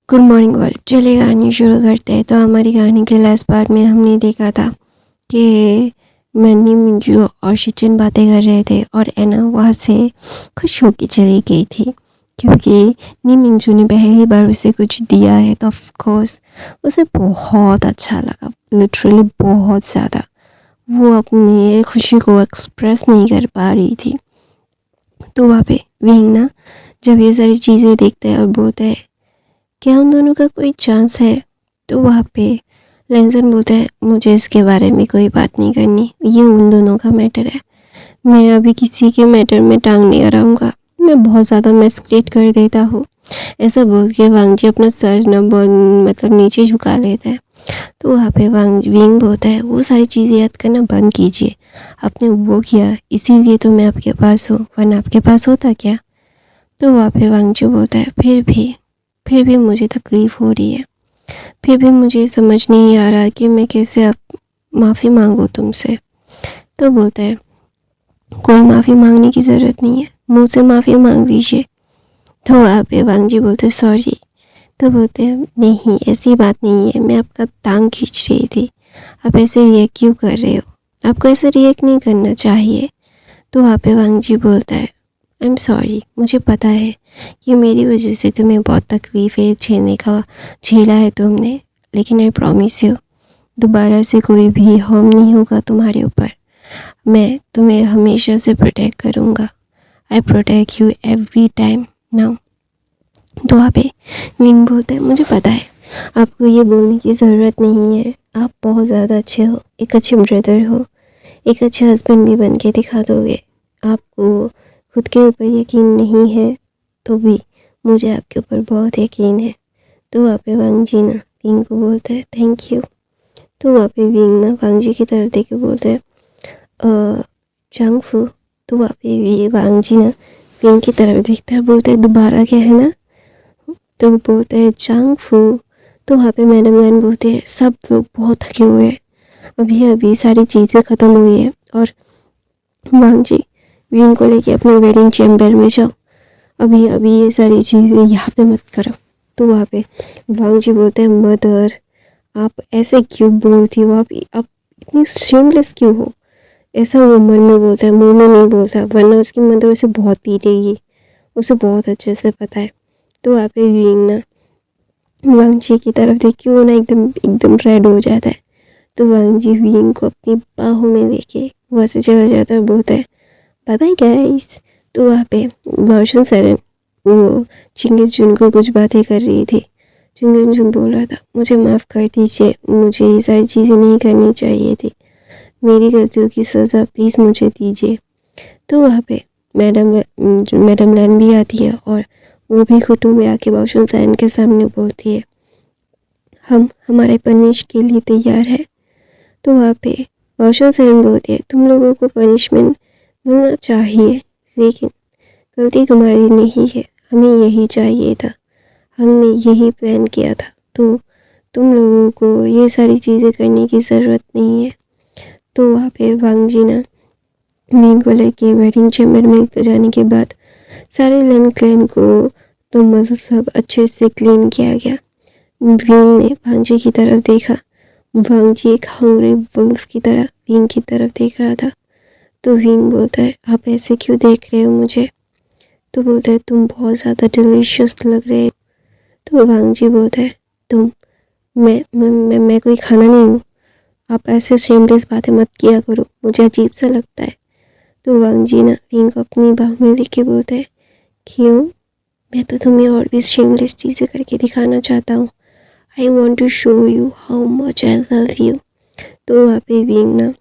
Good morning world. चलिए कहानी शुरू करते हैं। तो हमारी कहानी के लास्ट पार्ट में हमने देखा था कि मन्नी मिंजू और शिचन बातें कर रहे थे और एना वहाँ से खुश होकर चली गई थी क्योंकि नी मिंजू ने पहली बार उसे कुछ दिया है। तो ऑफ कोर्स उसे बहुत अच्छा लगा, लिटरली बहुत ज़्यादा। वो अपनी खुशी को एक्सप्रेस नहीं कर पा रही थी। तो वहाँ पे विंग ना जब ये सारी चीज़ें देखते हैं और बोलते हैं क्या उन दोनों का कोई चांस है, तो वहाँ पे लेंसन बोलता है मुझे इसके बारे में कोई बात नहीं करनी, ये उन दोनों का मैटर है। मैं अभी किसी के मैटर में टांग नहीं अड़ाऊँगा, मैं बहुत ज़्यादा मैस्कुलेट कर देता हूँ। ऐसा बोल के वांग जी अपना सर न मतलब नीचे झुका लेता है। तो वहाँ पे विंग बोलता है वो सारी चीज़ें याद करना बंद कीजिए, आपने वो किया इसीलिए तो मैं आपके पास हूँ, वरना आपके पास होता क्या। तो वहाँ पे वांग जी बोलता है फिर भी मुझे तकलीफ़ हो रही है, फिर भी मुझे समझ नहीं आ रहा कि मैं कैसे अब माफ़ी मांगूँ तुमसे। तो बोलता है कोई माफ़ी मांगने की ज़रूरत नहीं है, मुझसे माफ़ी मांग लीजिए। तो आप वांग जी बोलते सॉरी। तो बोलते हैं नहीं ऐसी बात नहीं है, मैं आपका टांग खींच रही थी, आप ऐसे रिएक्ट क्यों कर रहे हो, आपको ऐसे रिएक्ट नहीं करना चाहिए। तो वहाँ पे वांग जी बोलता है आई एम सॉरी, मुझे पता है कि मेरी वजह से तुम्हें बहुत तकलीफ़ें झेला है तुमने, लेकिन आई प्रॉमिस यू दोबारा से कोई भी हार्म नहीं होगा तुम्हारे ऊपर। मैं तुम्हें हमेशा से प्रोटेक्ट करूँगा, I protect you every time now. तो वहाँ पे विंग बोलता है मुझे पता है आपको ये बोलने की ज़रूरत नहीं है, आप बहुत ज़्यादा अच्छे हो, एक अच्छे ब्रदर हो, एक अच्छे हस्बैंड भी बन के दिखा दोगे। आपको खुद के ऊपर यकीन नहीं है तो भी मुझे आपके ऊपर बहुत यकीन है। तो वहाँ पे वांग जी ना विंग को बोलता है थैंक यू। तो वहाँ पे विंग ना वांग जी की तरफ देख के बोलता है चांग फू। तो वहाँ पे वांग जी ना विंग की तरफ देखता है, बोलता है दोबारा क्या है ना। तो वो बोलता है चांग फू। तो वहाँ पे मैडम लाइन बोलते हैं सब लोग बहुत थके हुए हैं, अभी अभी सारी चीज़ें ख़त्म हुई है और वांग जी विंग को लेके अपने वेडिंग चैम्बर में जाओ, अभी अभी ये सारी चीज़ें यहाँ पे मत करो। तो वहाँ पे वांग जी बोलते हैं मदर आप ऐसे क्यों बोलती हो, आप इतनी शेमलेस क्यों हो। ऐसा वो मन में बोलता है, मुंह में नहीं बोलता, वरना उसकी मदर उसे बहुत पीटेगी, उसे बहुत अच्छे से पता है। तो वहाँ पे विंग ना वांग जी की तरफ देख के वो ना एकदम एकदम रेड हो जाता है। तो वांग जी विंग को अपनी बाहों में लेके वहाँ से चला जाता है और बोलता है बाय बाय गाइस। तो वहाँ पे रोशन सरन वो चिंगेस जुन को कुछ बातें कर रही थी। चिंगेस जुन बोल रहा था मुझे माफ़ कर दीजिए, मुझे ये सारी चीज़ें नहीं करनी चाहिए थी, मेरी गलतियों की सज़ा प्लीज़ मुझे दीजिए। तो वहाँ पे मैडम लैन भी आती है और वो भी घुटनों में आके रोशन सरन के सामने बोलती है हम हमारे पनिश के लिए तैयार है। तो वहाँ पे रोशन सरन बोलती है तुम लोगों को पनिशमेंट मिलना चाहिए, लेकिन गलती तुम्हारी नहीं है, हमें यही चाहिए था, हमने यही प्लान किया था, तो तुम लोगों को ये सारी चीज़ें करने की ज़रूरत नहीं है। तो वहाँ पे वांग जी ना विंग को लेके वेडिंग चैम्बर में जाने के बाद सारे लैंड क्लैन को तो मतलब अच्छे से क्लीन किया गया। विंग ने वांग जी की तरफ देखा, वांग जी एक हंग्री वुल्फ की तरह विंग की तरफ देख रहा था। तो विंग बोलता है आप ऐसे क्यों देख रहे हो मुझे। तो बोलता है तुम बहुत ज़्यादा डिलीशियस लग रहे हो। तो वांग जी बोलता है तुम मैं कोई खाना नहीं हूँ, आप ऐसे शेमलेस बातें मत किया करो, मुझे अजीब सा लगता है। तो वांग जी ना विंग को अपनी बाह में लेके बोलता है क्यों, मैं तो तुम्हें और भी शेमलेस चीज़ें करके दिखाना चाहता हूँ, I want to show you how much I love you. तो वहाँ पे विंग ना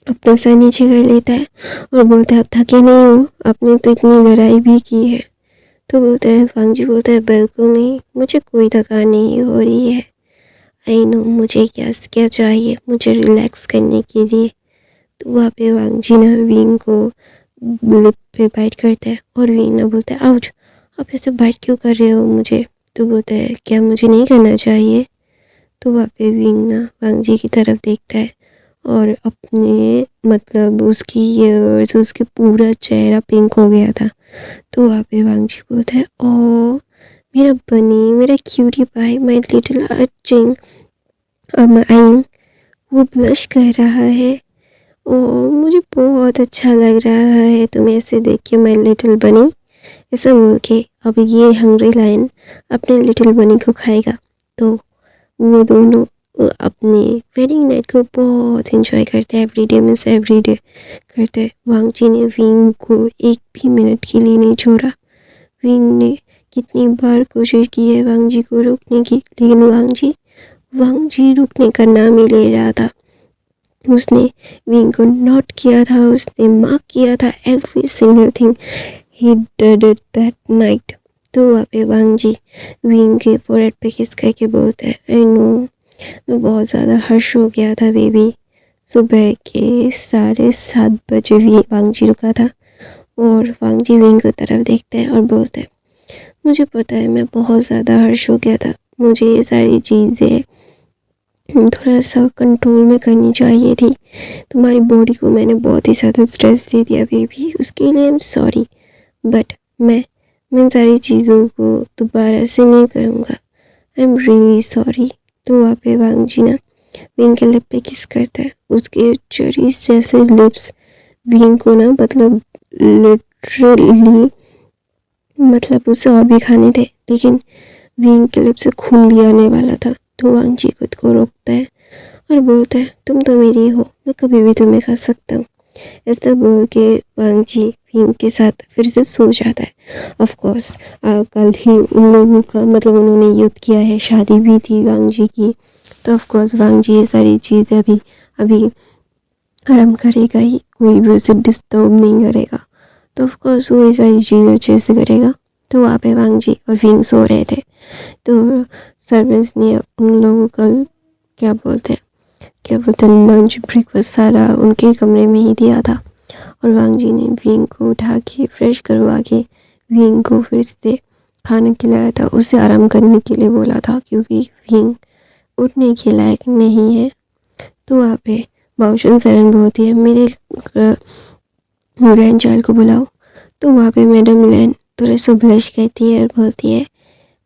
अपना सर नीचे कर लेता है और बोलता है आप थके नहीं हो, आपने तो इतनी लड़ाई भी की है। तो बोलता है वांग जी बोलता है बिल्कुल नहीं, मुझे कोई थकान नहीं हो रही है, आई नो मुझे क्या क्या चाहिए मुझे रिलैक्स करने के लिए। तो वहाँ पे वांग जी ना विंग को लिप पे बाइट करता है और विंग ना बोलता है आउच, आप ऐसे बाइट क्यों कर रहे हो मुझे। तो बोलता है क्या मुझे नहीं करना चाहिए। तो वहाँ पे विंग ना वांग जी की तरफ देखता है और अपने मतलब उसकी ईयर्स उसके पूरा चेहरा पिंक हो गया था। तो वहाँ पे वांग जी बोलता है ओ मेरा बनी, मेरा क्यूटी पाई, माय लिटिल अर्चिंग आइन, वो ब्लश कर रहा है। और मुझे बहुत अच्छा लग रहा है तुम्हें ऐसे देख के माय लिटिल बनी। ऐसा बोल के अब ये हंग्री लायन अपने लिटिल बनी को खाएगा। तो वो दोनों अपने वेडिंग नाइट को बहुत इंजॉय करते हैं। एवरीडे मीन्स एवरीडे करते हैं। वांग जी ने विंग को एक भी मिनट के लिए नहीं छोड़ा। विंग ने कितनी बार कोशिश की है वांग जी को रोकने की, लेकिन वांग जी रुकने का नाम ही ले रहा था। उसने विंग को नोट किया था, उसने मार्क किया था every single thing he did it that night. तो वहाँ पे वांग जी विंग के फोरहेड पे किस करके बोलते हैं, आई नो मैं बहुत ज़्यादा हर्ष हो गया था बेबी। सुबह के 7:30 बजे वांग जी रुका था और वांग जी विंग की तरफ देखते हैं और बोलते हैं, मुझे पता है मैं बहुत ज़्यादा हर्ष हो गया था। मुझे ये सारी चीज़ें थोड़ा सा कंट्रोल में करनी चाहिए थी। तुम्हारी बॉडी को मैंने बहुत ही ज़्यादा स्ट्रेस दे दिया बेबी, उसके लिए आई एम सॉरी। बट मैं इन सारी चीज़ों को दोबारा से नहीं करूँगा। I am really sorry. तो वहाँ पे वांग जी ना विंग के लिप पे किस करता है। उसके चेरीज जैसे लिप्स विंग को ना मतलब लिटरली मतलब उसे और भी खाने थे, लेकिन विंग के लिप से खून भी आने वाला था। तो वांग जी खुद को रोकता है और बोलता है, तुम तो मेरी हो, मैं कभी भी तुम्हें खा सकता हूँ। ऐसा बोल के वांग जी विंग के साथ फिर से सो जाता है। ऑफ कोर्स कल ही उन लोगों का मतलब उन्होंने युद्ध किया है, शादी भी थी वांग जी की। तो ऑफ कोर्स वांग जी ये सारी चीज़ें अभी आराम करेगा ही, कोई भी उसे डिस्टर्ब नहीं करेगा। तो ऑफ कोर्स वो ये सारी चीज़ें अच्छे से करेगा। तो वहाँ पे वांग जी और विंग सो रहे थे। तो सर्वेंट्स ने उन लोगों का क्या बोलते हैं लंच ब्रेकफास्ट सारा उनके कमरे में ही दिया था। और वांग जी ने विंग को उठा के फ्रेश करवा के विंग को फिर से खाना खिलाया था। उसे आराम करने के लिए बोला था क्योंकि विंग उठने के लायक नहीं है। तो वहाँ पे बाउशन सरन बोलती है, मेरे ग्रैंड चाइल्ड को बुलाओ। तो वहाँ पे मैडम लैन थोड़ा सा ब्लश कहती है और बोलती है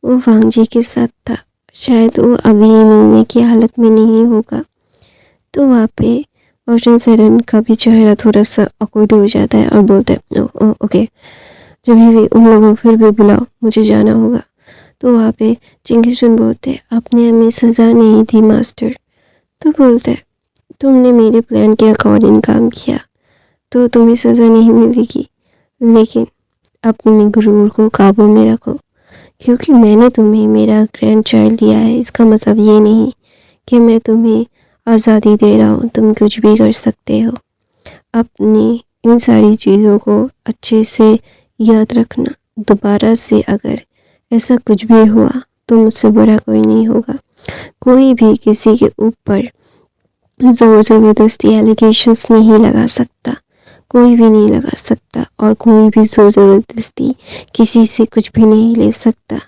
वो वांग जी के साथ था, शायद वो अभी मिलने की हालत में नहीं होगा। तो वहाँ पे बाउशन सरन का भी चेहरा थोड़ा सा ऑकवर्ड हो जाता है और बोलते हैं ओके, जब भी उन लोगों को फिर भी बुलाओ, मुझे जाना होगा। तो वहाँ पे चिंगिसुन बोलते हैं, आपने हमें सज़ा नहीं दी मास्टर। तो बोलते हैं, तुमने मेरे प्लान के अकॉर्डिंग काम किया तो तुम्हें सज़ा नहीं मिलेगी, लेकिन अपने गुरूर को काबू में रखो, क्योंकि मैंने तुम्हें मेरा ग्रैंड चाइल्ड दिया है। इसका मतलब ये नहीं कि मैं तुम्हें आज़ादी दे रहा हूँ, तुम कुछ भी कर सकते हो। अपनी इन सारी चीज़ों को अच्छे से याद रखना। दोबारा से अगर ऐसा कुछ भी हुआ तो मुझसे बुरा कोई नहीं होगा। कोई भी किसी के ऊपर ज़ोर ज़बरदस्ती एलिगेशंस नहीं लगा सकता, कोई भी नहीं लगा सकता, और कोई भी ज़ोर ज़बरदस्ती किसी से कुछ भी नहीं ले सकता।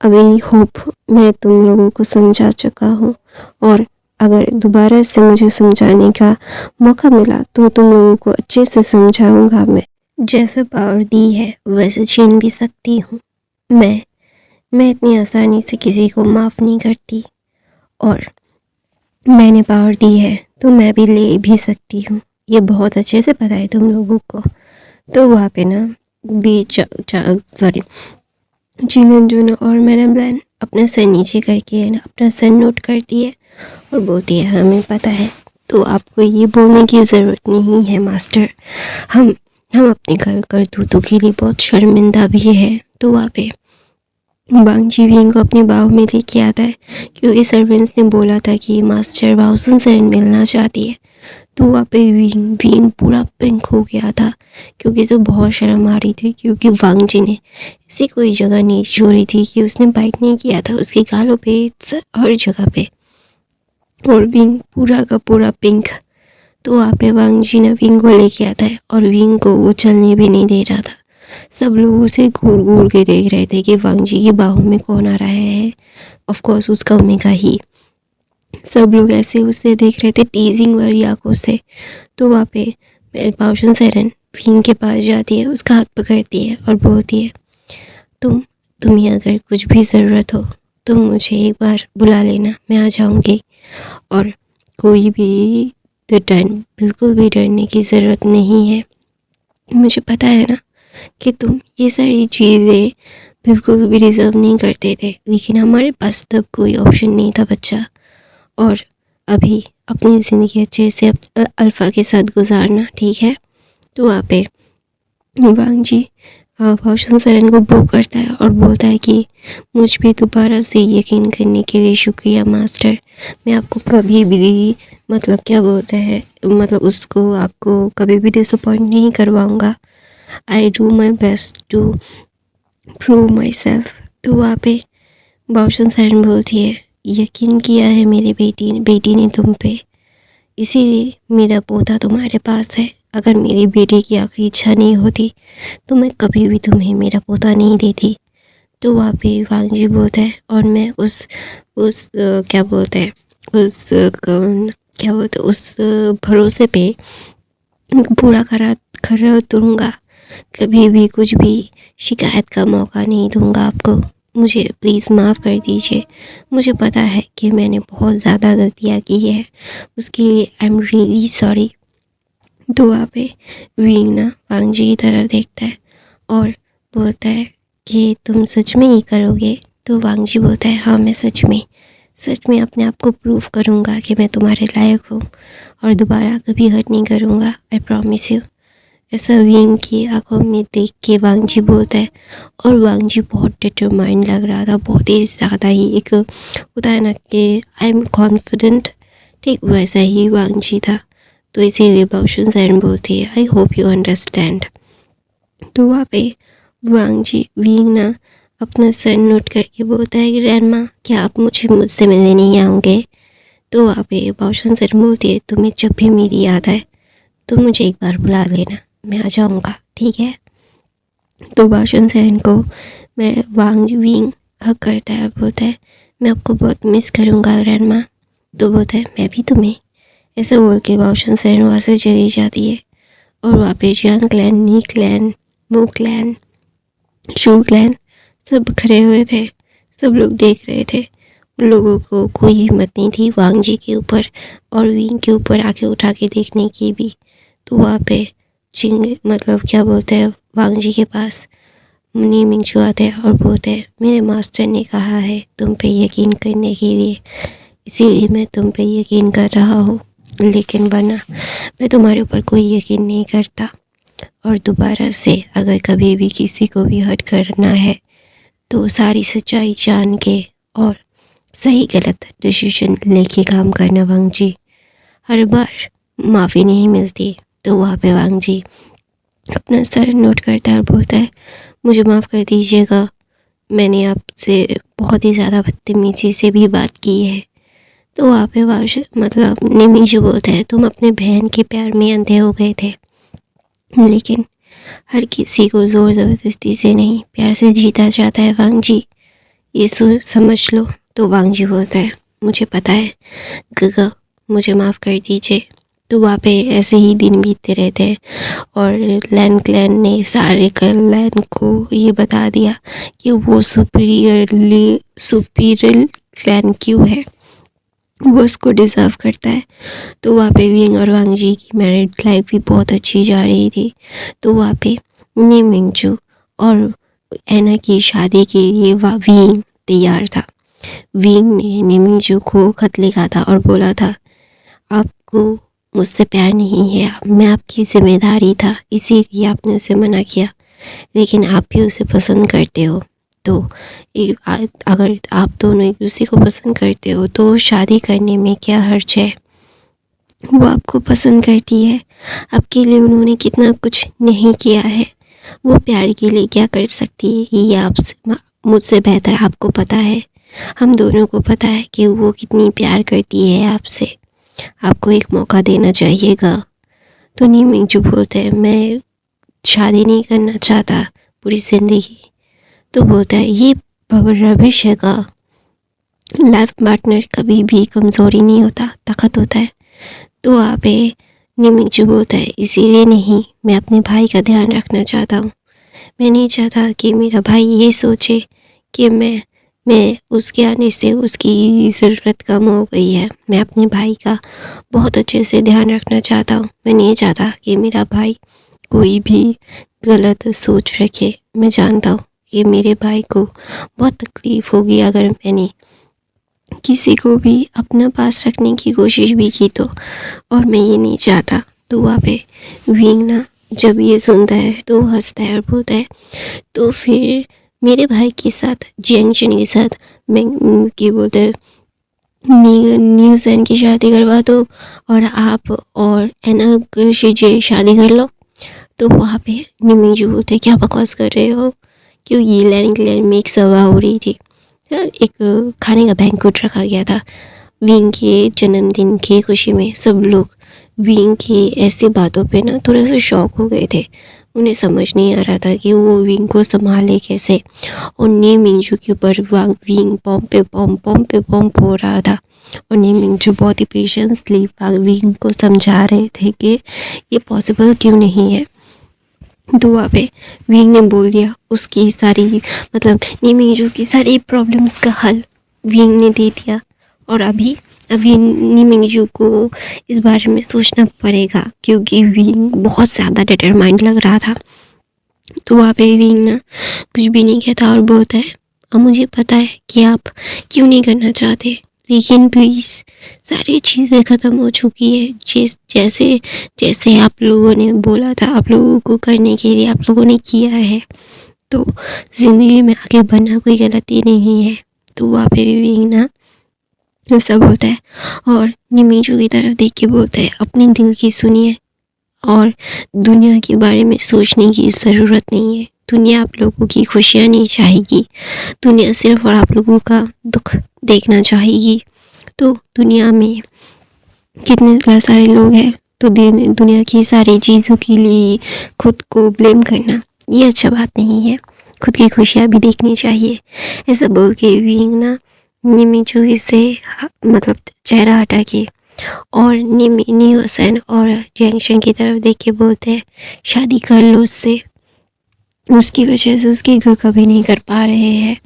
अभी होप मैं तुम लोगों को समझा चुका हूँ, और अगर दोबारा से मुझे समझाने का मौका मिला तो तुम लोगों को अच्छे से समझाऊंगा। मैं जैसे पावर दी है वैसे छीन भी सकती हूँ। मैं इतनी आसानी से किसी को माफ़ नहीं करती, और मैंने पावर दी है तो मैं भी ले भी सकती हूँ, ये बहुत अच्छे से पता है तुम लोगों को। तो वहाँ पे ना सॉरी चिंगनजुन और मैडम लैन अपना सर नीचे करके अपना सर नोट करती है और बोलती है, हमें पता है, तो आपको ये बोलने की ज़रूरत नहीं है मास्टर। हम अपने करतूतों के लिए बहुत शर्मिंदा भी है। तो वहाँ पे वांग जी विंग को अपने बाहों में लेके आता है, क्योंकि सर्वेंट्स ने बोला था कि मास्टर बाउसन से मिलना चाहती है। तो वहाँ पे विंग पूरा पिंक हो गया था, क्योंकि तो बहुत शर्म आ रही थी, क्योंकि वांग जी ने ऐसी कोई जगह नहीं छोड़ी थी कि उसने बाइट नहीं किया था, उसके गालों पे हर जगह पे, और विंग पूरा का पूरा पिंक। तो वहाँ पे वांग जी ने विंग को लेके आता है और विंग को वो चलने भी नहीं दे रहा था। सब लोग उसे घूर घूर के देख रहे थे कि वांग जी की बाहों में कौन आ रहा है। ऑफ कोर्स उसका ओमेगा ही। सब लोग ऐसे उसे देख रहे थे टीजिंग वाली आंखों से। तो वहाँ पे बाउशन सरन विंग के पास जाती है, उसका हाथ पकड़ती है और बोलती है, तुम तुम्हें अगर कुछ भी ज़रूरत हो तो मुझे एक बार बुला लेना, मैं आ जाऊँगी। और कोई भी बिल्कुल भी डरने की ज़रूरत नहीं है। मुझे पता है ना कि तुम ये सारी चीज़ें बिल्कुल भी डिज़र्व नहीं करते थे, लेकिन हमारे पास तब कोई ऑप्शन नहीं था बच्चा। और अभी अपनी ज़िंदगी अच्छे से अल्फ़ा के साथ गुजारना, ठीक है? तो वहाँ पे वांग जी भौशन सरन को बो करता है और बोलता है कि मुझ पे दोबारा से यकीन करने के लिए शुक्रिया मास्टर। मैं आपको कभी भी मतलब क्या बोलते हैं, मतलब उसको आपको कभी भी डिसअपॉइंट नहीं करवाऊँगा। I do my best to prove myself. तो वहाँ पे भौशन सरन बोलती है, यकीन किया है मेरी बेटी ने तुम पे, इसीलिए मेरा पोता तुम्हारे पास है। अगर मेरी बेटी की आखिरी इच्छा नहीं होती तो मैं कभी भी तुम्हें मेरा पोता नहीं देती। तो वहाँ पे वांग जी बोलता है, और मैं क्या बोलते हैं क्या बोलते हैं उस भरोसे पे पूरा खरा उतरूँगा। कभी भी कुछ भी शिकायत का मौका नहीं दूँगा आपको। मुझे प्लीज़ माफ़ कर दीजिए। मुझे पता है कि मैंने बहुत ज़्यादा गलतियाँ की है, उसके लिए आई एम रियली सॉरी। तो वहाँ पे विंग ना वांग जी की तरफ देखता है और बोलता है कि तुम सच में ये करोगे? तो वांग जी बोलता है, हाँ मैं सच में अपने आप को प्रूव करूँगा कि मैं तुम्हारे लायक हूँ और दोबारा कभी हर्ट नहीं करूँगा, आई प्रॉमिस यू। ऐसा विंग की आंखों में देख के वांग जी बोलता है। और वांग जी बहुत डिटरमाइंड लग रहा था, बहुत ही ज़्यादा ही एक होता है ना कि आई एम कॉन्फिडेंट, ठीक वैसा ही वांग जी था। तो इसीलिए भौशन सरन बोलती है, आई होप यू अंडरस्टैंड। तो वहाँ पे वांग जी विंग ना अपना सर नोट करके बोलता है कि ग्रैंडमा क्या आप मुझसे मिलने नहीं आओगे? तो वहाँ पे भौशन सरन बोलती है, तुम्हें जब भी मेरी याद आए तो मुझे एक बार बुला लेना, मैं आ जाऊँगा, ठीक है? तो भौशन सरन को मैं वांग विंग हक करता है, बोलता है मैं आपको बहुत मिस करूँगा ग्रैंडमा। तो बोलता है मैं भी तुम्हें। ऐसा बोल के भौशन सरन वहाँ से चली जाती है। और वहाँ पे जियान क्लैन, नी क्लैन, मू क्लैन, शू क्लैन सब खड़े हुए थे। सब लोग देख रहे थे। उन लोगों को कोई हिम्मत नहीं थी वांग जी के ऊपर और विंग के ऊपर आके उठा के देखने की भी। तो वहाँ पे मतलब क्या बोलते हैं, वांग जी के पास नी मिंगचू आते हैं और बोलते हैं, मेरे मास्टर ने कहा है तुम पे यकीन करने के लिए, इसीलिए मैं तुम पे यकीन कर रहा हूँ, लेकिन वरना मैं तुम्हारे ऊपर कोई यकीन नहीं करता। और दोबारा से अगर कभी भी किसी को भी हर्ट करना है तो सारी सच्चाई जान के और सही गलत डिसीजन लेके काम करना वांग जी। हर बार माफ़ी नहीं मिलती। तो वहाँ पे वांग जी अपना सर नोट करता है और बोलता है, मुझे माफ़ कर दीजिएगा, मैंने आपसे बहुत ही ज़्यादा बदतमीज़ी से भी बात की है। तो वहाँ पे मतलब निमी जो बोलता है, तुम अपने बहन के प्यार में अंधे हो गए थे, लेकिन हर किसी को ज़ोर ज़बरदस्ती से नहीं प्यार से जीता जाता है वांग जी, ये समझ लो। तो वांग जी बोलता है, मुझे पता है गगा, मुझे माफ़ कर दीजिए। तो वहाँ पे ऐसे ही दिन बीतते रहते हैं और लैन क्लैन ने सारे क्लैन को ये बता दिया कि वो सुपीरियर क्लैन क्यों है, वो उसको डिज़र्व करता है। तो वहाँ पे विंग और वांग जी की मैरिड लाइफ भी बहुत अच्छी जा रही थी। तो वहाँ पे नी मिंगचू और एना की शादी के लिए विंग तैयार था। विंग ने नी मिंगचू को खत लिखा था और बोला था, आपको मुझसे प्यार नहीं है, मैं आपकी जिम्मेदारी था, इसीलिए आपने उसे मना किया, लेकिन आप भी उसे पसंद करते हो। तो अगर आप दोनों एक दूसरे को पसंद करते हो तो शादी करने में क्या हर्ज है? वो आपको पसंद करती है, आपके लिए उन्होंने कितना कुछ नहीं किया है, वो प्यार के लिए क्या कर सकती है ये आपसे मुझसे बेहतर आपको पता है। हम दोनों को पता है कि वो कितनी प्यार करती है आपसे, आपको एक मौका देना चाहिएगा। तो नी मिंगचू बोलते हैं, मैं शादी नहीं करना चाहता पूरी ज़िंदगी। तो बोलता है, ये रबिश है का, लाइफ पार्टनर कभी भी कमज़ोरी नहीं होता, ताकत होता है। तो वहाँ पे नी मिंगचू बोलता है, इसीलिए नहीं, मैं अपने भाई का ध्यान रखना चाहता हूँ। मैं नहीं चाहता कि मेरा भाई ये सोचे कि मैं उसके आने से उसकी ज़रूरत कम हो गई है। मैं अपने भाई का बहुत अच्छे से ध्यान रखना चाहता हूँ। मैं नहीं चाहता कि मेरा भाई कोई भी गलत सोच रखे। मैं जानता हूँ कि मेरे भाई को बहुत तकलीफ़ होगी अगर मैंने किसी को भी अपना पास रखने की कोशिश भी की तो, और मैं ये नहीं चाहता। तो वहाँ पे विंग ना जब ये सुनता है तो हंसता है और बोलता है, तो फिर मेरे भाई के साथ जियांगशन के साथ मैं क्या बोलते हैं न्यूसन की शादी करवा दो और आप और एना शिजे शादी कर लो। तो वहाँ पे निमिंगजू बोलते, क्या बकवास कर रहे हो, क्यों ये लैंड में एक सभा हो रही थी, एक खाने का बैंक्वेट रखा गया था विंग के जन्मदिन की खुशी में। सब लोग विंग की ऐसी बातों पे ना थोड़े से शॉक हो गए थे। उन्हें समझ नहीं आ रहा था कि वो विंग को संभाले कैसे। और नी मिंगजू के ऊपर विंग पॉम पे पॉम्प हो रहा था और नी मिंगजू बहुत ही पेशेंसली विंग को समझा रहे थे कि ये पॉसिबल क्यों नहीं है। तो वहाँ पे विंग ने बोल दिया उसकी सारी मतलब नी मिंगजू की सारी प्रॉब्लम्स का हल विंग ने दे दिया। और अभी नी मिंगजू को इस बारे में सोचना पड़ेगा क्योंकि विंग बहुत ज़्यादा डिटरमाइंड लग रहा था। तो वहाँ पे विंग ना कुछ भी नहीं कहता और बोलता है, अब मुझे पता है कि आप क्यों नहीं करना चाहते, लेकिन प्लीज़ सारी चीज़ें ख़त्म हो चुकी है। जैसे जैसे आप लोगों ने बोला था आप लोगों को करने के लिए आप लोगों ने किया है, तो ज़िंदगी में आगे बढ़ना कोई गलती नहीं है। तो वहाँ पे विंग ना ऐसा बोलता है और निमिंजू की तरफ देख के बोलता है, अपने दिल की सुनिए और दुनिया के बारे में सोचने की ज़रूरत नहीं है। दुनिया आप लोगों की खुशियाँ नहीं चाहेगी, दुनिया सिर्फ और आप लोगों का दुख देखना चाहेगी। तो दुनिया में कितने सारे लोग हैं, तो दुनिया की सारी चीज़ों के लिए खुद को ब्लेम करना ये अच्छा बात नहीं है। खुद की खुशियाँ भी देखनी चाहिए। ऐसा बोल के विंग ना निमिंजू से मतलब चेहरा हटा के और नी हुसैन और जियांगशन की तरफ देख के बोलते हैं, शादी कर लो उससे, उसकी वजह से उसके घर कभी नहीं कर पा रहे हैं।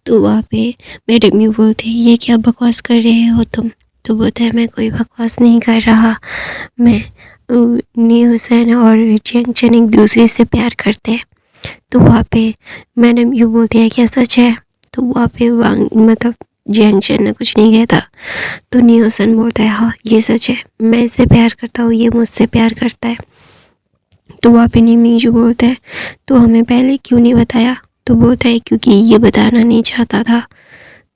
तो वहाँ पे मैडम यू बोलते हैं, ये क्या बकवास कर रहे हो तुम। तो बोलते हैं, मैं कोई बकवास नहीं कर रहा, मैं नी हुसैन और जियांगशन एक दूसरे से प्यार करते हैं। तो वहाँ पे मैडम यू बोलती है, क्या सच है। तो वहाँ पे मतलब जियांगशन ने कुछ नहीं कहता। तो नी हुसैन बोलता है, हाँ ये सच है, मैं इससे प्यार करता हूँ, ये मुझसे प्यार करता है। तो वहाँ पे नी मिंगजू बोलता है, तो हमें पहले क्यों नहीं बताया। तो बोलता है, क्योंकि ये बताना नहीं चाहता था।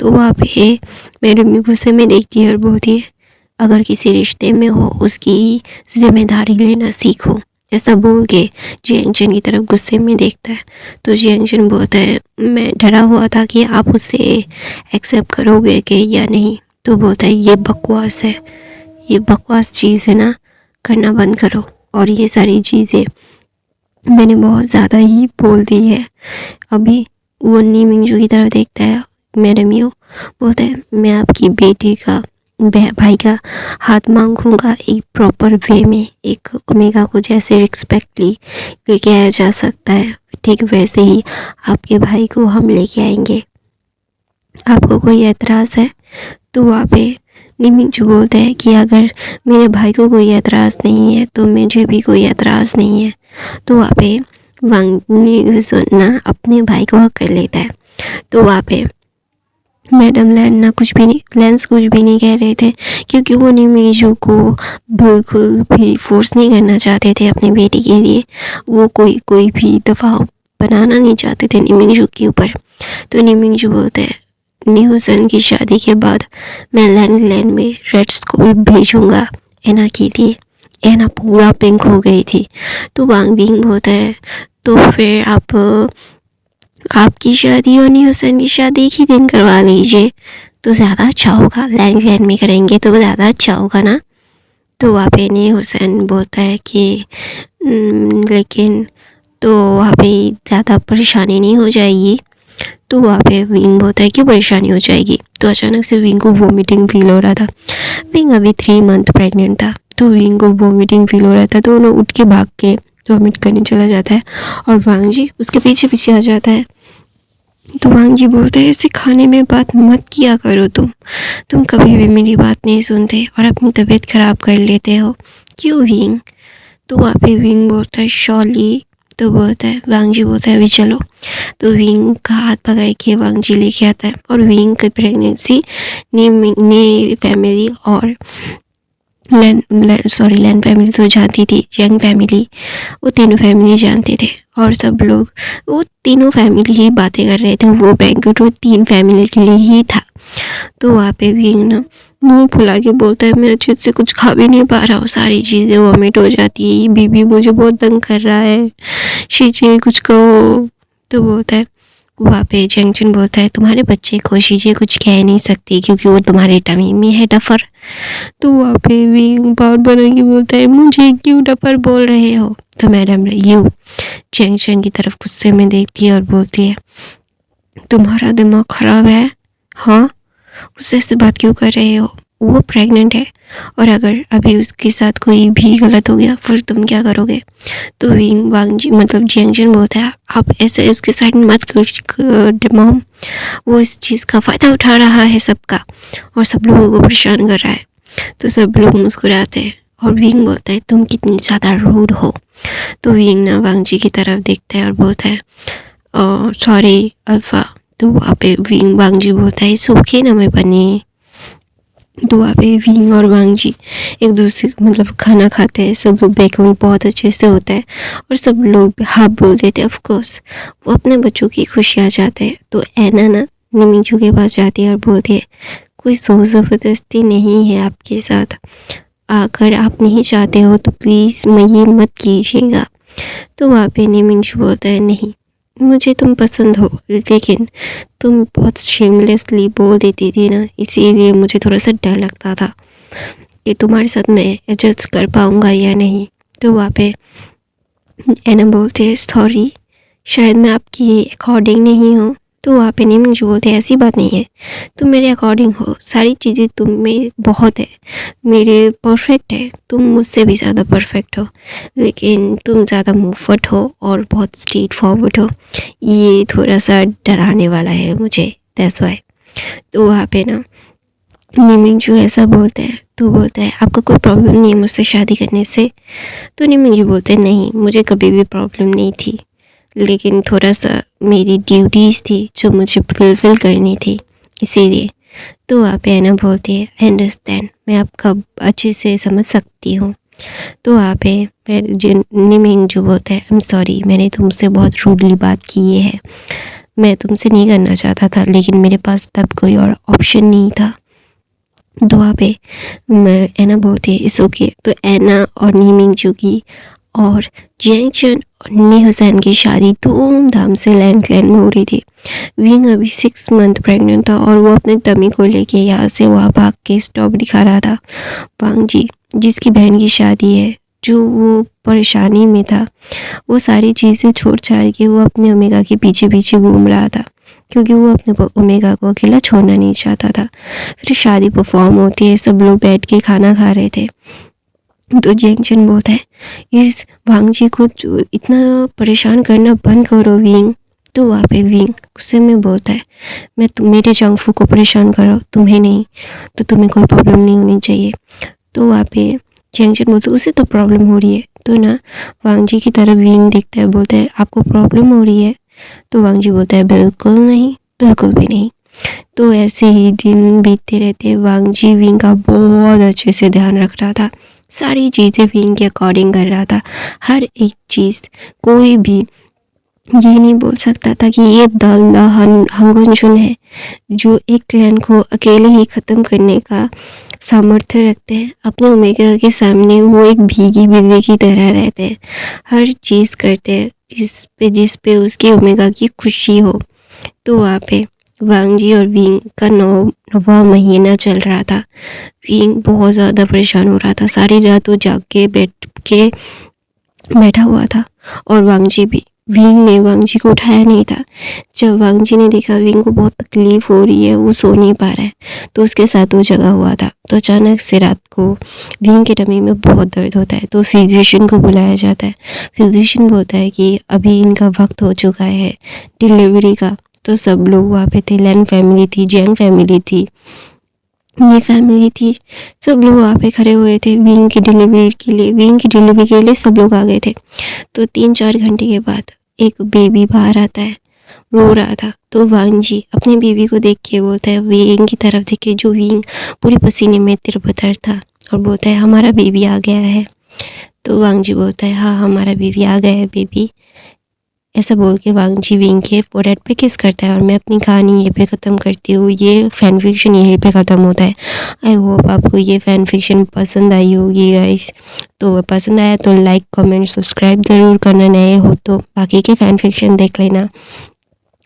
तो वहाँ पे मैडम गुस्से में देखती है और बोलती है, अगर किसी रिश्ते में हो उसकी जिम्मेदारी लेना सीखो। ऐसा बोल के जियांगशन की तरफ गुस्से में देखता है। तो जियांगशन बोलता है, मैं डरा हुआ था कि आप उसे एक्सेप्ट करोगे कि या नहीं। तो बोलता है, ये बकवास है, ये बकवास चीज़ है ना, करना बंद करो। और ये सारी चीज़ें मैंने बहुत ज़्यादा ही बोल दी है। अभी वो नी मिंगजू की तरफ देखता है, मैडम यू बोलता है, मैं आपकी बेटी का भाई का हाथ मांगूंगा एक प्रॉपर वे में, एक ओमेगा को जैसे रिस्पेक्टली लेके आया जा सकता है, ठीक वैसे ही आपके भाई को हम लेके आएंगे। आपको कोई एतराज़ है। तो वहाँ पे नी मिंगजू बोलते हैं कि अगर मेरे भाई को कोई एतराज़ नहीं है तो मुझे भी कोई एतराज़ नहीं है। तो वहाँ पे वांग ना अपने भाई को हक कर लेता है। तो वहाँ पे मैडम लेंस कुछ भी नहीं कह रहे थे, क्योंकि वो नी मिंगजू को बिल्कुल भी फोर्स नहीं करना चाहते थे अपनी बेटी के लिए। वो कोई भी दबाव बनाना नहीं चाहते थे नी मिंगजू के ऊपर। तो नी मिंगजू बोलते हैं, नी हुसैन की शादी के बाद मैं लैंड में रेड स्कूल भेजूँगा एना के लिए। एना पूरा पिंक हो गई थी। तो वांग बिंग बोलता है, तो फिर आपकी शादी और नी हुसैन की शादी एक ही दिन करवा लीजिए तो ज़्यादा अच्छा होगा, लैंड में करेंगे तो ज़्यादा अच्छा होगा ना। तो वहाँ पे नी हुसैन बोलता है कि लेकिन तो वहाँ पे ज़्यादा परेशानी नहीं हो जाएगी। तो वहाँ पे विंग बोलता है, क्यों परेशानी हो जाएगी। तो अचानक से विंग को वोमिटिंग फील हो रहा था। विंग अभी 3 मंथ प्रेग्नेंट था, तो विंग को वोमिटिंग फील हो रहा था। तो उन्हें उठ के भाग के वोमिट करने चला जाता है और वांग जी उसके पीछे पीछे आ जाता है। तो वांग जी बोलते हैं ऐसे खाने में बात मत किया करो तुम कभी भी मेरी बात नहीं सुनते और अपनी तबीयत ख़राब कर लेते हो, क्यों विंग? तो वहाँ पे विंग बोलता है शॉली। तो बोलता है वांग जी बोलता है अभी चलो। तो विंग का हाथ पकड़ के वांग जी लेके आता है और विंग की प्रेगनेंसी ने फैमिली और लैन फैमिली तो जानती थी, यंग फैमिली, वो तीनों फैमिली जानते थे और सब लोग वो तीनों फैमिली ही बातें कर रहे थे। वो बैंक्वेट वो 3 फैमिली के लिए ही था। तो वहाँ पे विंग ना मुँह फुला के बोलता है मैं अच्छे से कुछ खा भी नहीं पा रहा हूँ, सारी चीज़ें वॉमिट हो जाती है, बीबी मुझे बहुत तंग कर रहा है, शीचे कुछ कहो। तो बोलता है वहाँ पे जंक्शन बोलता है तुम्हारे बच्चे को शीचे कुछ कह नहीं सकती क्योंकि वो तुम्हारे टमी में है डफर। तो वहाँ पे विंग बात बना के बोलता है मुझे क्यों डफर बोल रहे हो? तो मैडम यू जंक्शन की तरफ गुस्से में देखती है और बोलती है तुम्हारा दिमाग ख़राब है? हाँ, उससे ऐसे बात क्यों कर रहे हो? वो प्रेग्नेंट है और अगर अभी उसके साथ कोई भी गलत हो गया फिर तुम क्या करोगे? तो विंग वांग जी मतलब जंक्शन बोलता है आप ऐसे उसके साइड मत कर मॉम, वो इस चीज़ का फ़ायदा उठा रहा है सबका और सब लोगों को परेशान कर रहा है। तो सब लोग मुस्कुराते हैं और विंग बोलता है तुम कितनी ज़्यादा रूड हो। तो विंग ना वांग जी की तरफ देखता है और बोलता है सॉरी अल्फ़ा। तो वहाँ पे विंग वांग जी बोलता है इट्स ओके ना मैं बनी। तो वहाँ पे विंग और वांग जी एक दूसरे मतलब खाना खाते हैं, सब लोग बैकग्राउंड बहुत अच्छे से होता है और सब लोग हाँ बोल देते हैं। ऑफकोर्स वो अपने बच्चों की खुशियाँ चाहते हैं। तो ऐना ना निमिंचू के पास जाती है और बोलती है कोई ज़ोर ज़बरदस्ती नहीं है आपके साथ, अगर आप नहीं चाहते हो तो प्लीज़ मैं ये मत कीजिएगा। तो वहाँ पे निमिंचू बोलता है नहीं मुझे तुम पसंद हो, लेकिन तुम बहुत शेमलेसली बोल देती थी ना, इसीलिए मुझे थोड़ा सा डर लगता था कि तुम्हारे साथ मैं एडजस्ट कर पाऊँगा या नहीं। तो वहाँ पे एना बोलते हैं सॉरी शायद मैं आपकी अकॉर्डिंग नहीं हूँ। तो वहाँ पे नहीं मुझे बोलते ऐसी बात नहीं है, तुम मेरे अकॉर्डिंग हो, सारी चीज़ें तुम में बहुत है, मेरे परफेक्ट है, तुम मुझसे भी ज़्यादा परफेक्ट हो, लेकिन तुम ज़्यादा मूवफट हो और बहुत स्ट्रेट फॉरवर्ड हो, ये थोड़ा सा डराने वाला है मुझे, दैट्स वाई। तो वहाँ पे ना निमिंजू ऐसा बोलता है तो बोलता है आपको कोई प्रॉब्लम नहीं है मुझसे शादी करने से? तो निमिंजू बोलते हैं नहीं मुझे कभी भी प्रॉब्लम नहीं थी, लेकिन थोड़ा सा मेरी ड्यूटीज़ थी जो मुझे फुलफिल करनी थी इसीलिए। तो वहाँ पे ऐना बोलती है आई अंडरस्टैंड, मैं आपका अच्छे से समझ सकती हूँ। तो वहाँ पे निमिंग जो बोलता है आई एम सॉरी मैंने तुमसे बहुत रूडली बात की है, मैं तुमसे नहीं करना चाहता था लेकिन मेरे पास तब कोई और ऑप्शन नहीं था। तो वहाँ पे मैं ऐना बोलती है इट्स ओके। तो ऐना और नीमिंग जो की और जैंगचन और नी हुसैन की शादी धूमधाम से लैंड क्लैन में हो रही थी। विंग अभी 6 मंथ प्रेग्नेंट था और वो अपने तमी को लेके यहाँ से वहाँ भाग के स्टॉप दिखा रहा था। वांग जी जिसकी बहन की शादी है, जो वो परेशानी में था, वो सारी चीज़ें छोड़ छाड़ के वो अपने ओमेगा के पीछे पीछे घूम रहा था क्योंकि वो अपने ओमेगा को अकेला छोड़ना नहीं चाहता था। फिर शादी परफॉर्म होती है, सब लोग बैठ के खाना खा रहे थे। तो जैंगचन बोलता है इस वांग जी को इतना परेशान करना बंद करो विंग। तो वहाँ पे विंग गुस्से में बोलता है मैं मेरे जंगफू को परेशान करो, तुम्हें नहीं, तो तुम्हें कोई प्रॉब्लम नहीं होनी चाहिए। तो वहाँ पे जैंगचन बोलता है उसे तो प्रॉब्लम हो रही है। तो ना वांग जी की तरफ विंग देखता है, बोलता है आपको प्रॉब्लम हो रही है? तो वांग जी बोलता है बिल्कुल नहीं, बिल्कुल भी नहीं। तो ऐसे ही दिन बीतते रहते, वांग जी विंग का बहुत अच्छे से ध्यान रख रहा था, सारी चीज़ें विंग के अकॉर्डिंग कर रहा था, हर एक चीज़। कोई भी ये नहीं बोल सकता था कि ये दल्ला हंगुंजुन है जो एक क्लैन को अकेले ही ख़त्म करने का सामर्थ्य रखते हैं। अपने ओमेगा के सामने वो एक भीगी बिल्ली की तरह रहते हैं, हर चीज़ करते हैं जिस पे उसके ओमेगा की खुशी हो। तो वहाँ पे वांग जी और विंग का 9वां महीना चल रहा था। विंग बहुत ज़्यादा परेशान हो रहा था, सारी रात वो जाग के बैठा हुआ था और वांग जी भी। विंग ने वांग जी को उठाया नहीं था। जब वांग जी ने देखा विंग को बहुत तकलीफ़ हो रही है, वो सो नहीं पा रहा है, तो उसके साथ वो जगा हुआ था। तो अचानक से रात को विंग के टमी में बहुत दर्द होता है, तो फिजिशियन को बुलाया जाता है। फिजिशियन बोलता है कि अभी इनका वक्त हो चुका है डिलीवरी का, तो सब लोग वहाँ पे थे। लैन फैमिली थी, जैंग फैमिली थी, ये फैमिली थी, सब लोग वहाँ पे खड़े हुए थे विंग की डिलीवरी के लिए। विंग की डिलीवरी के लिए सब लोग आ गए थे। तो 3-4 घंटे के बाद एक बेबी बाहर आता है, रो रहा था। तो वांग जी अपनी बीवी को देख के बोलता है, विंग की तरफ देख के, जो विंग पूरे पसीने में तिरबतर था, और बोलता है हमारा बेबी आ गया है। तो वांग जी बोलता है हाँ हमारा बेबी आ गया है बेबी। ऐसा बोल के वांग जी विंग के फोरहेड पे किस करता है। और मैं अपनी कहानी यहीं पे ख़त्म करती हूँ। ये फ़ैन फिक्शन यहीं पे ख़त्म होता है। आई होप आपको ये फ़ैन फिक्शन पसंद आई होगी गाइस। तो पसंद आया तो लाइक कमेंट सब्सक्राइब ज़रूर करना, नए हो तो बाकी के फ़ैन फिक्शन देख लेना।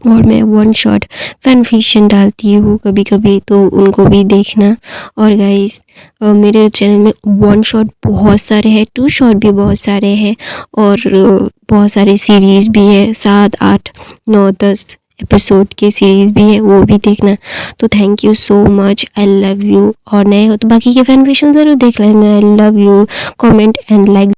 और मैं वन शॉट फ़ैन फिक्शन डालती हूँ कभी कभी, तो उनको भी देखना। और गाइस मेरे चैनल में वन शॉट बहुत सारे हैं, 2 शॉट भी बहुत सारे हैं, और बहुत सारी सीरीज़ भी है, 7, 8, 9, 10 एपिसोड की सीरीज़ भी है, वो भी देखना। तो thank you so much, I love you. और नए हो तो बाकी के फ़ैन फिक्शन ज़रूर देख लेना। आई love you, comment and like